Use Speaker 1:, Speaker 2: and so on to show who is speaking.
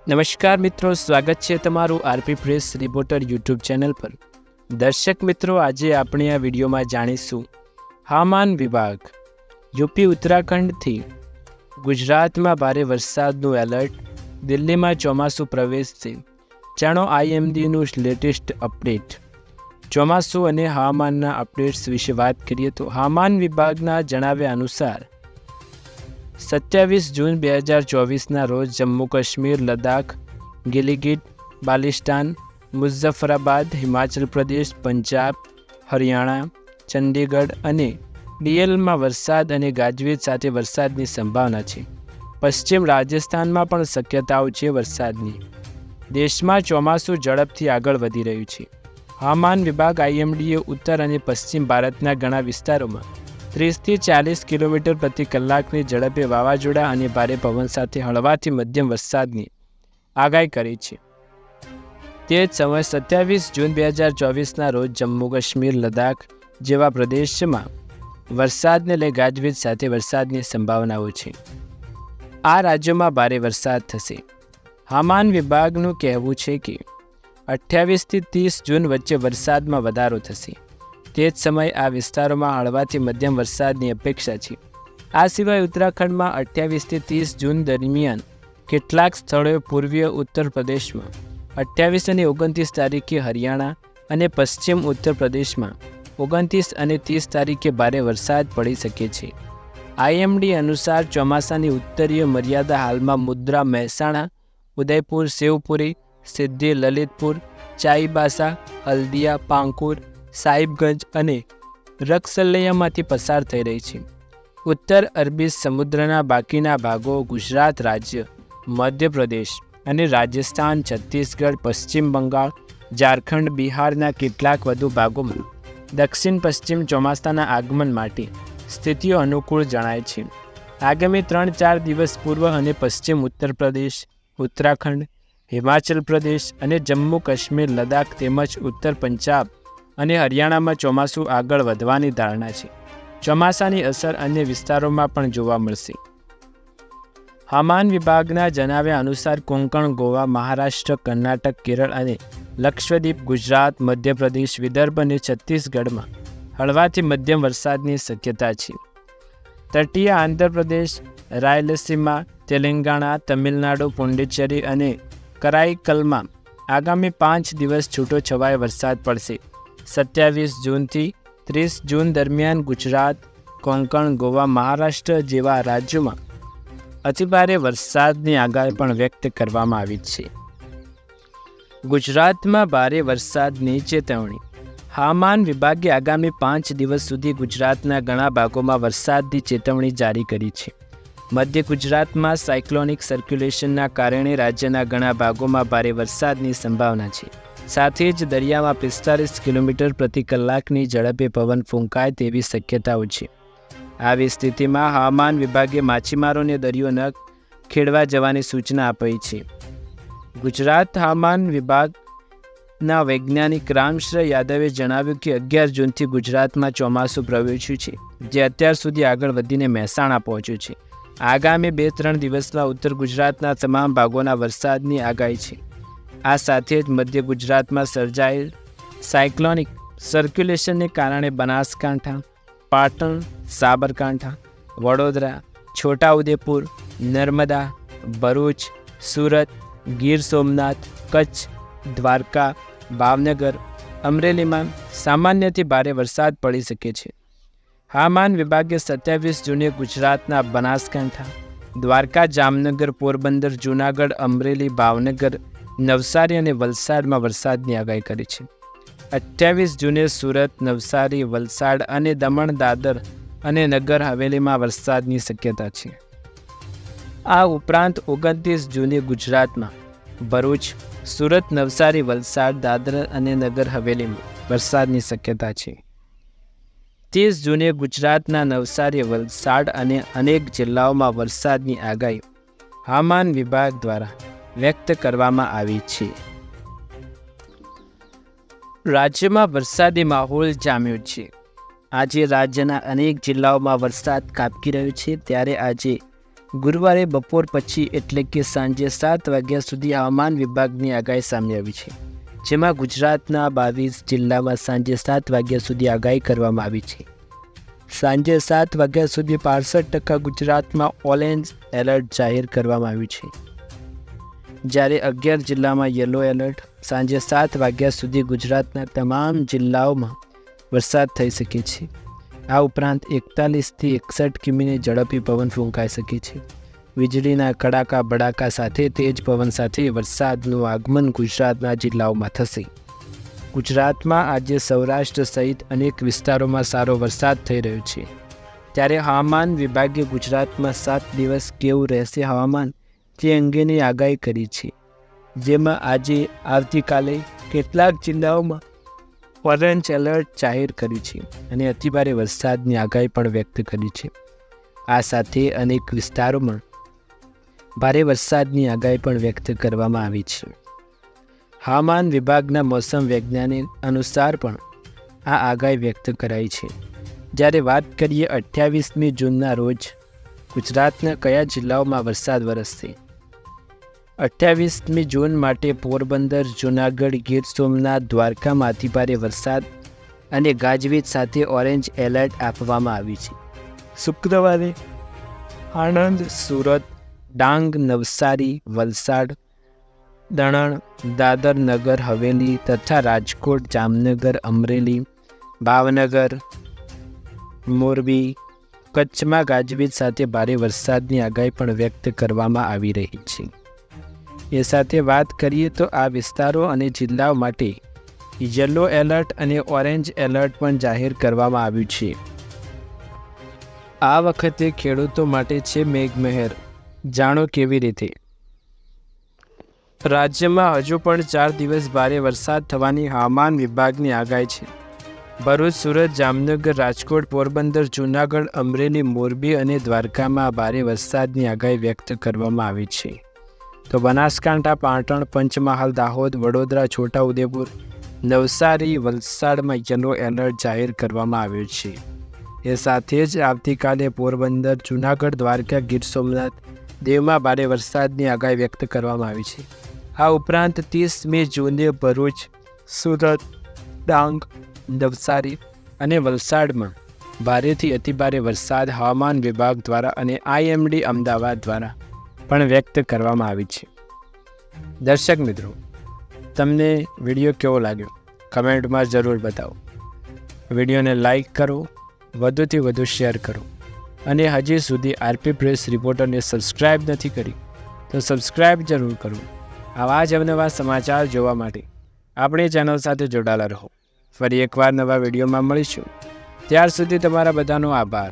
Speaker 1: નમસ્કાર મિત્રો, સ્વાગત છે તમારું RP press reporter YouTube channel પર। દર્શક મિત્રો, આજે આપણે આ વિડીયોમાં જાણીશું હવામાન વિભાગ યુપી ઉત્તરાખંડથી ગુજરાતમાં ભારે વરસાદનું એલર્ટ, દિલ્હીમાં ચોમાસું પ્રવેશશે, જાણો આઈએમડીનું લેટેસ્ટ અપડેટ। ચોમાસું અને હવામાનના અપડેટ્સ વિશે વાત કરીએ તો હવામાન વિભાગના જણાવ્યા અનુસાર 27 જૂન 2024ના રોજ જમ્મુ કાશ્મીર, લદ્દાખ, ગિલગિટ, બાલ્ટિસ્તાન, મુઝફ્ફરાબાદ, હિમાચલ પ્રદેશ, પંજાબ, હરિયાણા, ચંડીગઢ અને ડીએલમાં વરસાદ અને ગાજવીજ સાથે વરસાદની સંભાવના છે। પશ્ચિમ રાજસ્થાનમાં પણ શક્યતાઓ છે વરસાદની। દેશમાં ચોમાસું ઝડપથી આગળ વધી રહ્યું છે। હવામાન વિભાગ આઈએમડીએ ઉત્તર અને પશ્ચિમ ભારતના ઘણા વિસ્તારોમાં 30થી 40 કિલોમીટર પ્રતિ કલાકની ઝડપે વાવાઝોડા અને ભારે પવન સાથે હળવાથી મધ્યમ વરસાદની આગાહી કરી છે। તે જ સમયે 27 જૂન 2024ના રોજ જમ્મુ કાશ્મીર, લદ્દાખ જેવા પ્રદેશમાં વરસાદને લઈ ગાજવીજ સાથે વરસાદની સંભાવનાઓ છે। આ રાજ્યોમાં ભારે વરસાદ થશે। હવામાન વિભાગનું કહેવું છે કે 28થી 30 જૂન વચ્ચે વરસાદમાં વધારો થશે। તે જ સમયે આ વિસ્તારોમાં હળવાથી મધ્યમ વરસાદની અપેક્ષા છે। આ સિવાય ઉત્તરાખંડમાં 28થી 30 જૂન દરમિયાન કેટલાક સ્થળોએ પૂર્વીય ઉત્તર પ્રદેશમાં, 28 અને 29 તારીખે હરિયાણા અને પશ્ચિમ ઉત્તર પ્રદેશમાં 29 અને 30 તારીખે ભારે વરસાદ પડી શકે છે। આઈએમડી અનુસાર ચોમાસાની ઉત્તરીય મર્યાદા હાલમાં મુદ્રા, મહેસાણા, ઉદયપુર, શિવપુરી, સિદ્ધી, લલિતપુર, ચાઈબાસા, હલ્દિયા, પાંકુર, સાહિબગંજ અને રક્સલૈયામાંથી પસાર થઈ રહી છે। ઉત્તર અરબી સમુદ્રના બાકીના ભાગો ગુજરાત રાજ્ય, મધ્યપ્રદેશ અને રાજસ્થાન, છત્તીસગઢ, પશ્ચિમ બંગાળ, ઝારખંડ, બિહારના કેટલાક વધુ ભાગોમાં દક્ષિણ પશ્ચિમ ચોમાસાના આગમન માટે સ્થિતિઓ અનુકૂળ જણાય છે। આગામી 3-4 દિવસ પૂર્વ અને પશ્ચિમ ઉત્તર પ્રદેશ, ઉત્તરાખંડ, હિમાચલ પ્રદેશ અને જમ્મુ કાશ્મીર, લદ્દાખ તેમજ ઉત્તર પંજાબ અને હરિયાણામાં ચોમાસું આગળ વધવાની ધારણા છે। ચોમાસાની અસર અન્ય વિસ્તારોમાં પણ જોવા મળશે। હવામાન વિભાગના જણાવ્યા અનુસાર કોંકણ, ગોવા, મહારાષ્ટ્ર, કર્ણાટક, કેરળ અને લક્ષદ્વીપ, ગુજરાત, મધ્યપ્રદેશ, વિદર્ભ અને છત્તીસગઢમાં હળવાથી મધ્યમ વરસાદની શક્યતા છે। તટીય આંધ્રપ્રદેશ, રાયલસીમા, તેલંગાણા, તમિલનાડુ, પુડુચેરી અને કરાઈકલમાં આગામી 5 દિવસ છૂટોછવાયો વરસાદ પડશે। 27 જૂનથી 30 જૂન દરમિયાન ગુજરાત, કોંકણ, ગોવા, મહારાષ્ટ્ર જેવા રાજ્યોમાં અતિભારે વરસાદની આગાહી પણ વ્યક્ત કરવામાં આવી છે। ગુજરાતમાં ભારે વરસાદની ચેતવણી। હવામાન વિભાગે આગામી 5 દિવસ સુધી ગુજરાતના ઘણા ભાગોમાં વરસાદની ચેતવણી જારી કરી છે। મધ્ય ગુજરાતમાં સાયક્લોનિક સર્ક્યુલેશનના કારણે રાજ્યના ઘણા ભાગોમાં ભારે વરસાદની સંભાવના છે। સાથે જ દરિયામાં 45 કિલોમીટર પ્રતિ કલાકની ઝડપે પવન ફૂંકાય તેવી શક્યતાઓ છે। આવી સ્થિતિમાં હવામાન વિભાગે માછીમારોને દરિયો ન ખેડવા જવાની સૂચના આપી છે। ગુજરાત હવામાન વિભાગના વૈજ્ઞાનિક રામશ્ર યાદવે જણાવ્યું કે 11 જૂનથી ગુજરાતમાં ચોમાસું પ્રવેશ્યું છે, જે અત્યાર સુધી આગળ વધીને મહેસાણા પહોંચ્યું છે। આગામી 2-3 દિવસમાં ઉત્તર ગુજરાતના તમામ ભાગોના વરસાદની આગાહી છે। આ સાથે જ મધ્ય ગુજરાતમાં સર્જાયેલ સાયક્લોનિક સર્ક્યુલેશનને કારણે બનાસકાંઠા, પાટણ, સાબરકાંઠા, વડોદરા, છોટાઉદેપુર, નર્મદા, ભરૂચ, સુરત, ગીર સોમનાથ, કચ્છ, દ્વારકા, ભાવનગર, અમરેલીમાં સામાન્યથી ભારે વરસાદ પડી શકે છે। હવામાન વિભાગે 27 જૂને ગુજરાતના બનાસકાંઠા, દ્વારકા, જામનગર, પોરબંદર, જૂનાગઢ, અમરેલી, ભાવનગર, નવસારી અને વલસાડમાં વરસાદની આગાહી કરી છે। 28 જૂને સુરત, નવસારી, વલસાડ અને દમણ, દાદર અને નગર હવેલીમાં વરસાદની શક્યતા છે। આ ઉપરાંત 29 જૂને ગુજરાતમાં ભરૂચ, સુરત, નવસારી, વલસાડ, દાદર અને નગર હવેલીમાં વરસાદની શક્યતા છે। 30 જૂને ગુજરાતના નવસારી, વલસાડ અને અનેક જિલ્લાઓમાં વરસાદની આગાહી હવામાન વિભાગ દ્વારા વ્યક્ત કરવામાં આવી છે। રાજ્યમાં વરસાદી માહોલ જામ્યો છે। આજે રાજ્યના અનેક જિલ્લાઓમાં વરસાદ ખાબકી રહ્યો છે। ત્યારે આજે ગુરુવારે બપોર પછી એટલે કે સાંજે 7 વાગ્યા સુધી હવામાન વિભાગની આગાહી સામે આવી છે, જેમાં ગુજરાતના 22 જિલ્લામાં સાંજે 7 વાગ્યા સુધી આગાહી કરવામાં આવી છે. સાંજે 7 વાગ્યા સુધી 65% ગુજરાતમાં ઓરેન્જ એલર્ટ જાહેર કરવામાં આવ્યું છે, જ્યારે 11 જિલ્લામાં યલો એલર્ટ. સાંજે 7 વાગ્યા સુધી ગુજરાતના તમામ જિલ્લાઓમાં વરસાદ થઈ શકે છે. આ ઉપરાંત 41થી 61 કિમીની ઝડપી પવન ફૂંકાઈ શકે છે. વીજળીના કડાકા બડાકા સાથે તેજ પવન સાથે વરસાદનું આગમન ગુજરાતના જિલ્લાઓમાં થશે. ગુજરાતમાં આજે સૌરાષ્ટ્ર સહિત અનેક વિસ્તારોમાં સારો વરસાદ થઈ રહ્યો છે, ત્યારે હવામાન વિભાગે ગુજરાતમાં 7 દિવસ કેવું રહેશે હવામાન તે અંગેની આગાહી કરી છે, જેમાં આજે આવતીકાલે કેટલાક જિલ્લાઓમાં ઓરેન્જ એલર્ટ જાહેર કર્યું છે અને અતિભારે વરસાદની આગાહી પણ વ્યક્ત કરી છે. આ સાથે અનેક વિસ્તારોમાં ભારે વરસાદની આગાહી પણ વ્યક્ત કરવામાં આવી છે. હવામાન વિભાગના મોસમ વૈજ્ઞાનિક અનુસાર પણ આ આગાહી વ્યક્ત કરાઈ છે. જ્યારે વાત કરીએ 28મી જૂનના રોજ ગુજરાતના કયા જિલ્લાઓમાં વરસાદ વરસશે. 28મી જૂન માટે પોરબંદર, જૂનાગઢ, ગીર સોમનાથ, દ્વારકામાં અતિભારે વરસાદ અને ગાજવીજ સાથે ઓરેન્જ એલર્ટ આપવામાં આવ્યું છે. શુક્રવારે આણંદ, સુરત, ડાંગ, નવસારી, વલસાડ, દણણ, દાદર નગર હવેલી તથા રાજકોટ, જામનગર, અમરેલી, ભાવનગર, મોરબી, કચ્છમાં ગાજવીજ સાથે ભારે વરસાદની આગાહી પણ વ્યક્ત કરવામાં આવી રહી છે. એ સાથે વાત કરીએ તો આ વિસ્તારો અને જિલ્લાઓ માટે યલો એલર્ટ અને ઓરેન્જ એલર્ટ પણ જાહેર કરવામાં આવ્યું છે. આ વખતે ખેડૂતો માટે છે મેઘમહેર, જાણો કેવી રીતે. રાજ્યમાં હજુ પણ 4 દિવસ ભારે વરસાદ થવાની હવામાન વિભાગની આગાહી છે. ભરૂચ, સુરત, જામનગર, રાજકોટ, પોરબંદર, જૂનાગઢ, અમરેલી, મોરબી અને દ્વારકામાં ભારે વરસાદની આગાહી વ્યક્ત કરવામાં આવી છે. તો બનાસકાંઠા, પાટણ, પંચમહાલ, દાહોદ, વડોદરા, છોટાઉદેપુર, નવસારી, વલસાડમાં યલો એલર્ટ જાહેર કરવામાં આવ્યું છે. એ સાથે જ આવતીકાલે પોરબંદર, જૂનાગઢ, દ્વારકા, ગીર સોમનાથ, દીવમાં ભારે વરસાદની આગાહી વ્યક્ત કરવામાં આવી છે. આ ઉપરાંત 30મી જૂને ભરૂચ, સુરત, ડાંગ, નવસારી અને વલસાડમાં ભારેથી અતિભારે વરસાદ હવામાન વિભાગ દ્વારા અને IMD અમદાવાદ દ્વારા પણ વ્યક્ત કરવામાં આવી છે. દર્શક મિત્રો, તમને વિડીયો કેવો લાગ્યો કમેન્ટમાં જરૂર બતાવો. વિડીયોને લાઈક કરો, વધુથી વધુ શેર કરો અને હજી સુધી RP પ્રેસ રિપોર્ટરને સબસ્ક્રાઈબ નથી કરી તો સબસ્ક્રાઈબ જરૂર કરો. આવા જ અવનવા સમાચાર જોવા માટે આપણી ચેનલ સાથે જોડાયેલા રહો. ફરી એકવાર નવા વિડીયોમાં મળીશું. ત્યાર સુધી તમારા બધાનો આભાર.